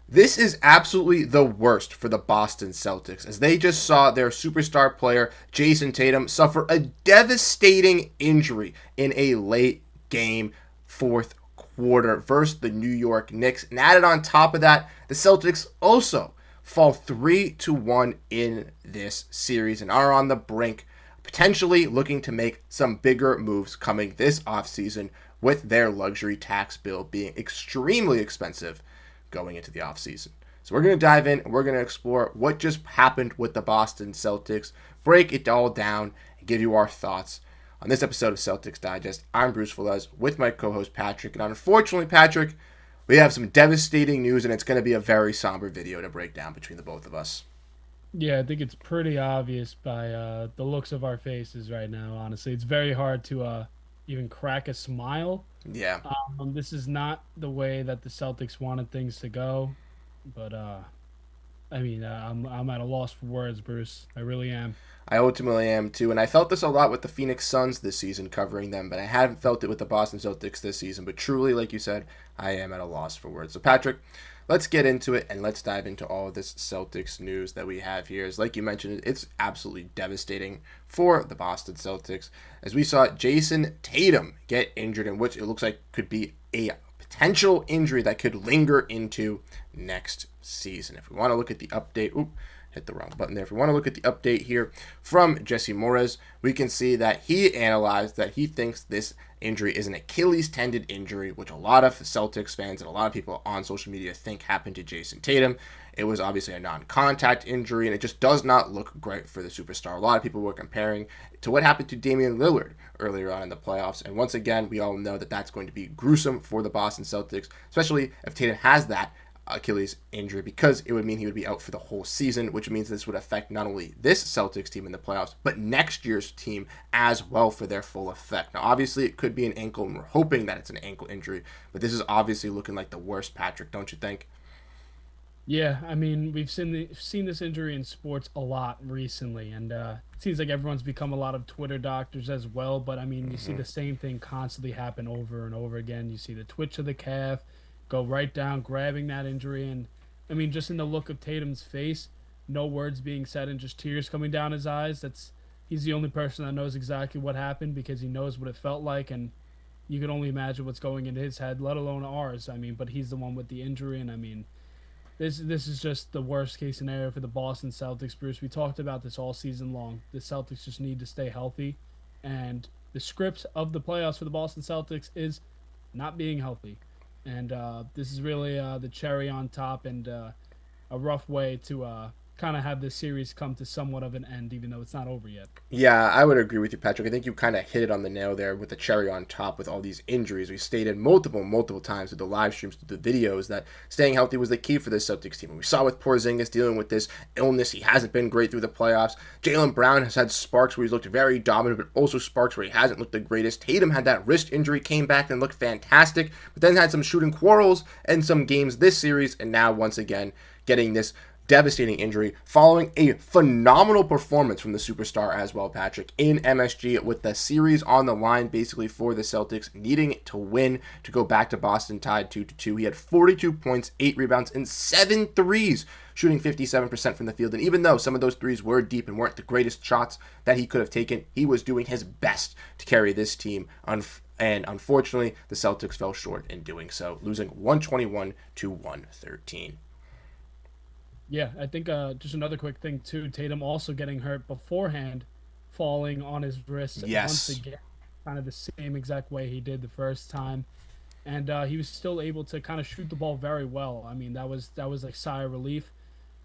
This is absolutely the worst for the Boston Celtics, as they just saw their superstar player, Jayson Tatum, suffer a devastating injury in a late game fourth quarter versus the New York Knicks. And added on top of that, the Celtics also fall 3-1 in this series and are on the brink, potentially looking to make some bigger moves coming this offseason, with their luxury tax bill being extremely expensive going into the offseason. So we're going to dive in and we're going to explore what just happened with the Boston Celtics, break it all down, and give you our thoughts on this episode of Celtics Digest. I'm Bruce Veliz with my co-host Patrick, and unfortunately, Patrick, we have some devastating news, and it's going to be a very somber video to break down between the both of us. Yeah, I think it's pretty obvious by the looks of our faces right now, honestly. It's very hard to even crack a smile. Yeah, This is not the way that the Celtics wanted things to go, but I'm at a loss for words, Bruce. I really am. I ultimately am too, and I felt this a lot with the Phoenix Suns this season covering them, but I haven't felt it with the Boston Celtics this season. But truly, like you said, I am at a loss for words. So Patrick, let's get into it and let's dive into all of this Celtics news that we have here. As like you mentioned, it's absolutely devastating for the Boston Celtics, as we saw Jayson Tatum get injured, in which it looks like could be a potential injury that could linger into next season. If we want to look at the update, hit the wrong button there. If we want to look at the update here from Jesse Morez, we can see that he analyzed that he thinks this injury is an Achilles tendon injury, which a lot of Celtics fans and a lot of people on social media think happened to Jayson Tatum. It was obviously a non-contact injury, and it just does not look great for the superstar. A lot of people were comparing to what happened to Damian Lillard earlier on in the playoffs, and once again, we all know that that's going to be gruesome for the Boston Celtics, especially if Tatum has that Achilles injury, because it would mean he would be out for the whole season, which means this would affect not only this Celtics team in the playoffs, but next year's team as well for their full effect. Now, obviously, it could be an ankle, and we're hoping that it's an ankle injury, but this is obviously looking like the worst, Patrick, don't you think? Yeah, I mean, we've seen this injury in sports a lot recently, and it seems like everyone's become a lot of Twitter doctors as well. But I mean, you see Mm-hmm. the same thing constantly happen over and over again. You see the twitch of the calf, go right down, grabbing that injury, and I mean, just in the look of Tatum's face, no words being said and just tears coming down his eyes. That's He's the only person that knows exactly what happened because he knows what it felt like, and you can only imagine what's going in his head, let alone ours. I mean, but he's the one with the injury, and I mean this is just the worst case scenario for the Boston Celtics, Bruce. We talked about this all season long. The Celtics just need to stay healthy, and the script of the playoffs for the Boston Celtics is not being healthy, and this is really the cherry on top, and a rough way to kind of have this series come to somewhat of an end, even though it's not over yet. Yeah, I would agree with you, Patrick. I think you kind of hit it on the nail there with the cherry on top with all these injuries. We stated multiple times through the live streams, through the videos, that staying healthy was the key for this Celtics team. And we saw with Porziņģis dealing with this illness. He hasn't been great through the playoffs. Jaylen Brown has had sparks where he's looked very dominant, but also sparks where he hasn't looked the greatest. Tatum had that wrist injury, came back and looked fantastic, but then had some shooting quarrels and some games this series, and now once again getting this devastating injury following a phenomenal performance from the superstar as well, Patrick, in MSG, with the series on the line basically for the Celtics needing to win to go back to Boston tied 2-2. He had 42 points, 8 rebounds, and 7 threes, shooting 57% from the field. And even though some of those threes were deep and weren't the greatest shots that he could have taken, he was doing his best to carry this team and unfortunately, the Celtics fell short in doing so, losing 121 to 113. Yeah, I think just another quick thing too. Tatum also getting hurt beforehand, falling on his wrist once Yes. again, kind of the same exact way he did the first time, and he was still able to kind of shoot the ball very well. I mean, that was like sigh of relief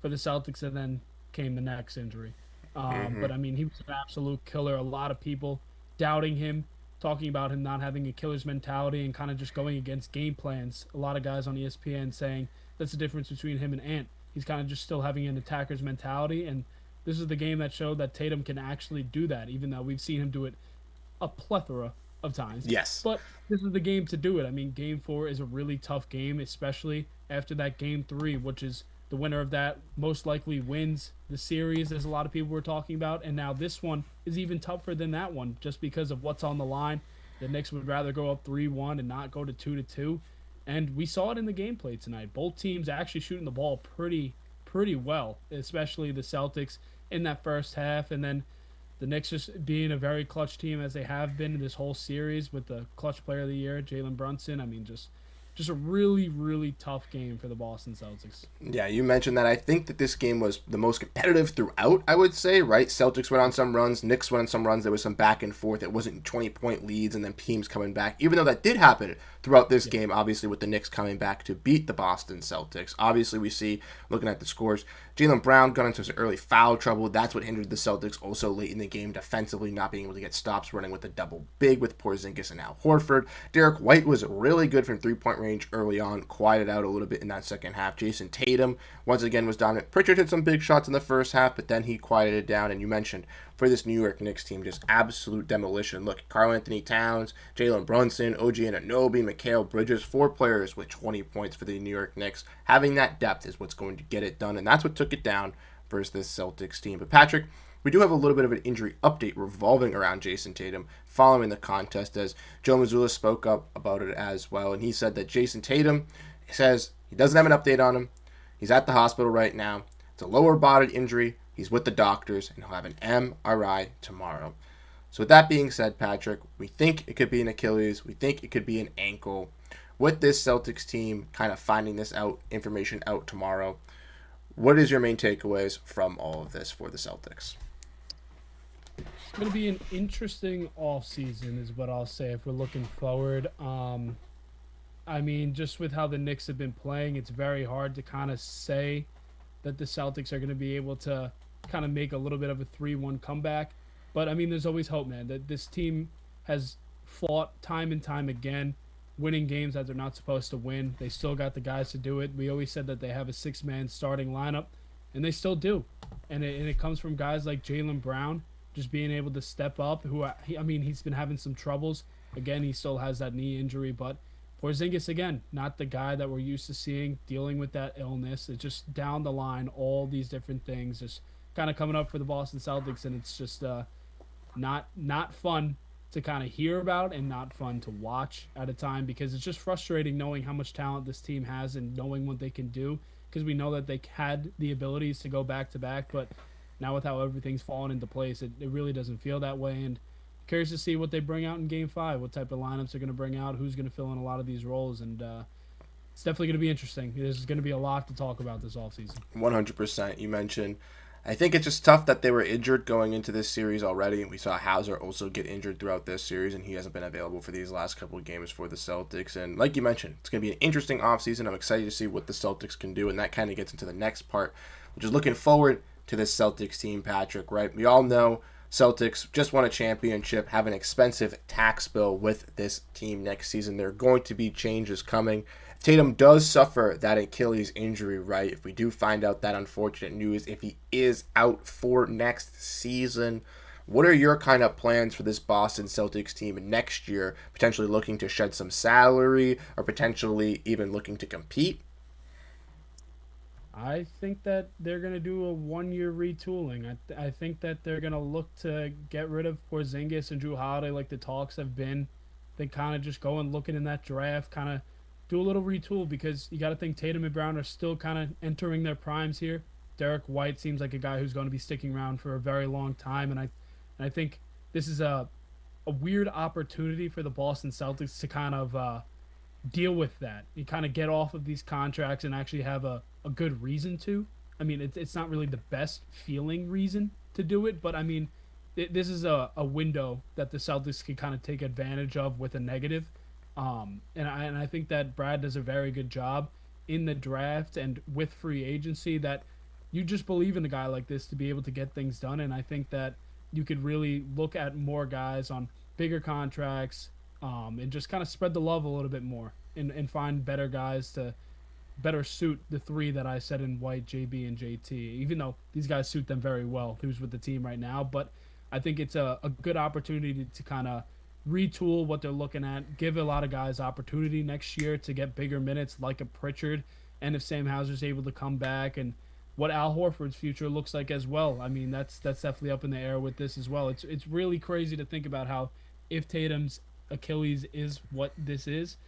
for the Celtics, and then came the next injury. Mm-hmm. But I mean, he was an absolute killer. A lot of people doubting him, talking about him not having a killer's mentality and kind of just going against game plans. A lot of guys on ESPN saying that's the difference between him and Ant. He's kind of just still having an attacker's mentality, and this is the game that showed that Tatum can actually do that, even though we've seen him do it a plethora of times. Yes. But this is the game to do it. I mean, game four is a really tough game, especially after that game three, which is the winner of that most likely wins the series, as a lot of people were talking about. And now this one is even tougher than that one just because of what's on the line. The Knicks would rather go up 3-1 and not go to 2-2. And we saw it in the gameplay tonight. Both teams actually shooting the ball pretty well, especially the Celtics in that first half, and then the Knicks just being a very clutch team as they have been in this whole series with the clutch player of the year, Jalen Brunson. I mean, just a really tough game for the Boston Celtics. Yeah, you mentioned that. I think that this game was the most competitive throughout, I would say, right? Celtics went on some runs, Knicks went on some runs. There was some back and forth. It wasn't 20-point leads and then teams coming back, even though that did happen throughout this game, obviously, with the Knicks coming back to beat the Boston Celtics. Obviously, we see, looking at the scores, Jaylen Brown got into some early foul trouble. That's what hindered the Celtics also late in the game defensively, not being able to get stops, running with a double big with Porziņģis and Al Horford. Derrick White was really good from three-point range early on, quieted out a little bit in that second half. Jayson Tatum, once again, was dominant. Pritchard hit some big shots in the first half, but then he quieted it down. And you mentioned, for this New York Knicks team, just absolute demolition. Look, Karl-Anthony Towns, Jalen Brunson, OG Anunoby, Mikal Bridges, 4 players with 20 points for the New York Knicks. Having that depth is what's going to get it done, and that's what took it down versus this Celtics team. But Patrick, we do have a little bit of an injury update revolving around Jayson Tatum following the contest, as Joe Mazzulla spoke up about it as well, and he said that Jayson Tatum says he doesn't have an update on him. He's at the hospital right now. It's a lower body injury. He's with the doctors, and he'll have an MRI tomorrow. So with that being said, Patrick, we think it could be an Achilles. We think it could be an ankle. With this Celtics team kind of finding this information out tomorrow, what is your main takeaways from all of this for the Celtics? It's going to be an interesting offseason is what I'll say if we're looking forward. I mean, just with how the Knicks have been playing, it's very hard to kind of say that the Celtics are going to be able to kind of make a little bit of a 3-1 comeback. But, I mean, there's always hope, man, that this team has fought time and time again, winning games that they're not supposed to win. They still got the guys to do it. We always said that they have a 6-man starting lineup, and they still do. And it comes from guys like Jaylen Brown just being able to step up. He's been having some troubles. Again, he still has that knee injury, but Porziņģis, again, not the guy that we're used to seeing dealing with that illness. It's just down the line, all these different things just kind of coming up for the Boston Celtics, and it's just not fun to kind of hear about and not fun to watch at a time, because it's just frustrating knowing how much talent this team has and knowing what they can do, because we know that they had the abilities to go back-to-back, but now with how everything's fallen into place, it really doesn't feel that way. And curious to see what they bring out in Game 5, what type of lineups they're going to bring out, who's going to fill in a lot of these roles, and it's definitely going to be interesting. There's going to be a lot to talk about this offseason. 100%. You mentioned, I think it's just tough that they were injured going into this series already. We saw Hauser also get injured throughout this series, and he hasn't been available for these last couple of games for the Celtics. And like you mentioned, it's going to be an interesting offseason. I'm excited to see what the Celtics can do, and that kind of gets into the next part, which is looking forward to this Celtics team, Patrick, right? We all know Celtics just won a championship, have an expensive tax bill with this team next season. There are going to be changes coming. Tatum does suffer that Achilles injury, right? If we do find out that unfortunate news, if he is out for next season, what are your kind of plans for this Boston Celtics team next year? Potentially looking to shed some salary or potentially even looking to compete? I think that they're going to do a 1-year retooling. I think that they're going to look to get rid of Porziņģis and Jrue Holiday like the talks have been. They kind of just go and looking in that draft, kind of do a little retool, because you got to think Tatum and Brown are still kind of entering their primes here. Derrick White seems like a guy who's going to be sticking around for a very long time, and I think this is a weird opportunity for the Boston Celtics to kind of deal with that. You kind of get off of these contracts and actually have a good reason to. I mean, it's not really the best feeling reason to do it, but I mean, this is a window that the Celtics can kind of take advantage of with a negative. And I think that Brad does a very good job in the draft and with free agency, that you just believe in a guy like this to be able to get things done. And I think that you could really look at more guys on bigger contracts, and just kind of spread the love a little bit more and find better guys to better suit the three that I said in White, JB, and JT, even though these guys suit them very well, who's with the team right now. But I think it's a good opportunity to kind of retool what they're looking at, give a lot of guys opportunity next year to get bigger minutes like a Pritchard, and if Sam Hauser's able to come back, and what Al Horford's future looks like as well. I mean, that's definitely up in the air with this as well. It's really crazy to think about how, if Tatum's Achilles is what this is,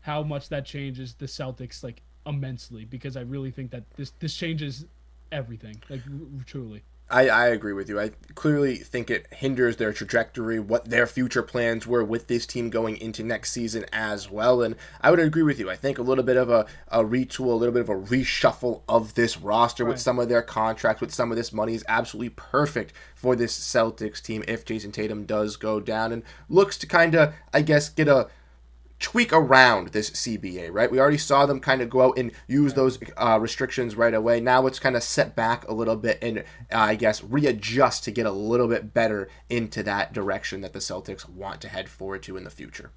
how much that changes the Celtics like immensely, because I really think that this changes everything, like truly. I agree with you. I clearly think it hinders their trajectory, what their future plans were with this team going into next season as well. And I would agree with you. I think a little bit of a retool, a little bit of a reshuffle of this roster with Right. some of their contracts, with some of this money is absolutely perfect for this Celtics team if Jayson Tatum does go down and looks to kind of, I guess, get a tweak around this CBA, right? We already saw them kind of go out and use those restrictions right away. Now it's kind of set back a little bit and I guess readjust to get a little bit better into that direction that the Celtics want to head forward to in the future.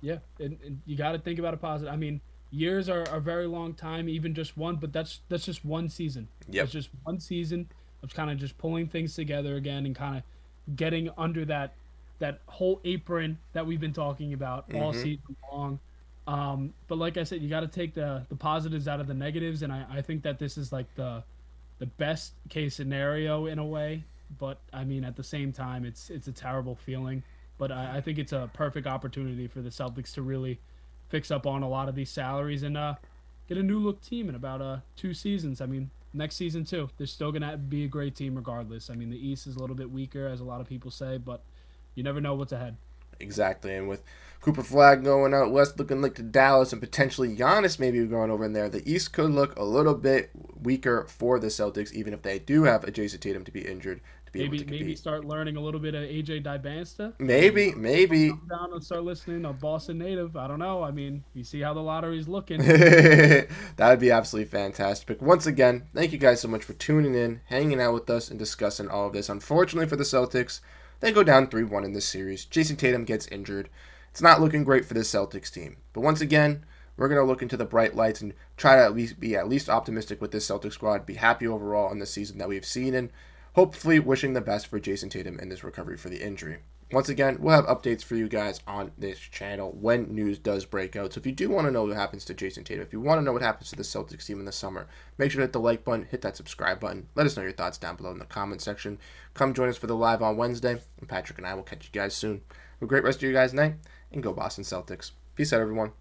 Yeah, and you got to think about it positive. I mean, years are a very long time, even just one, but that's just one season. Yep. That's just one season of kind of just pulling things together again and kind of getting under that whole apron that we've been talking about all Mm-hmm. season long. But like I said, you got to take the positives out of the negatives, and I think that this is like the best case scenario in a way. But I mean, at the same time, it's a terrible feeling. But I think it's a perfect opportunity for the Celtics to really fix up on a lot of these salaries and get a new look team in about 2 seasons. I mean, next season too. They're still gonna be a great team regardless. I mean, the East is a little bit weaker, as a lot of people say, but you never know what's ahead. Exactly. And with Cooper Flag going out west, looking like to Dallas, and potentially Giannis maybe going over in there, the East could look a little bit weaker for the Celtics, even if they do have a Jayson Tatum to be injured to be able to Maybe compete. start learning a little bit of AJ Dybasta. Maybe Maybe. come down and start listening to Boston native. I don't know. I mean, you see how the lottery's looking. That would be absolutely fantastic. Once again, thank you guys so much for tuning in, hanging out with us, and discussing all of this. Unfortunately for the Celtics, they go down 3-1 in this series. Jayson Tatum gets injured. It's not looking great for this Celtics team. But once again, we're going to look into the bright lights and try to be at least optimistic with this Celtics squad, be happy overall in the season that we've seen, and hopefully wishing the best for Jayson Tatum in this recovery for the injury. Once again, we'll have updates for you guys on this channel when news does break out. So if you do want to know what happens to Jayson Tatum, if you want to know what happens to the Celtics team in the summer, make sure to hit the like button, hit that subscribe button. Let us know your thoughts down below in the comment section. Come join us for the live on Wednesday, and Patrick and I will catch you guys soon. Have a great rest of your guys' night, and go Boston Celtics. Peace out, everyone.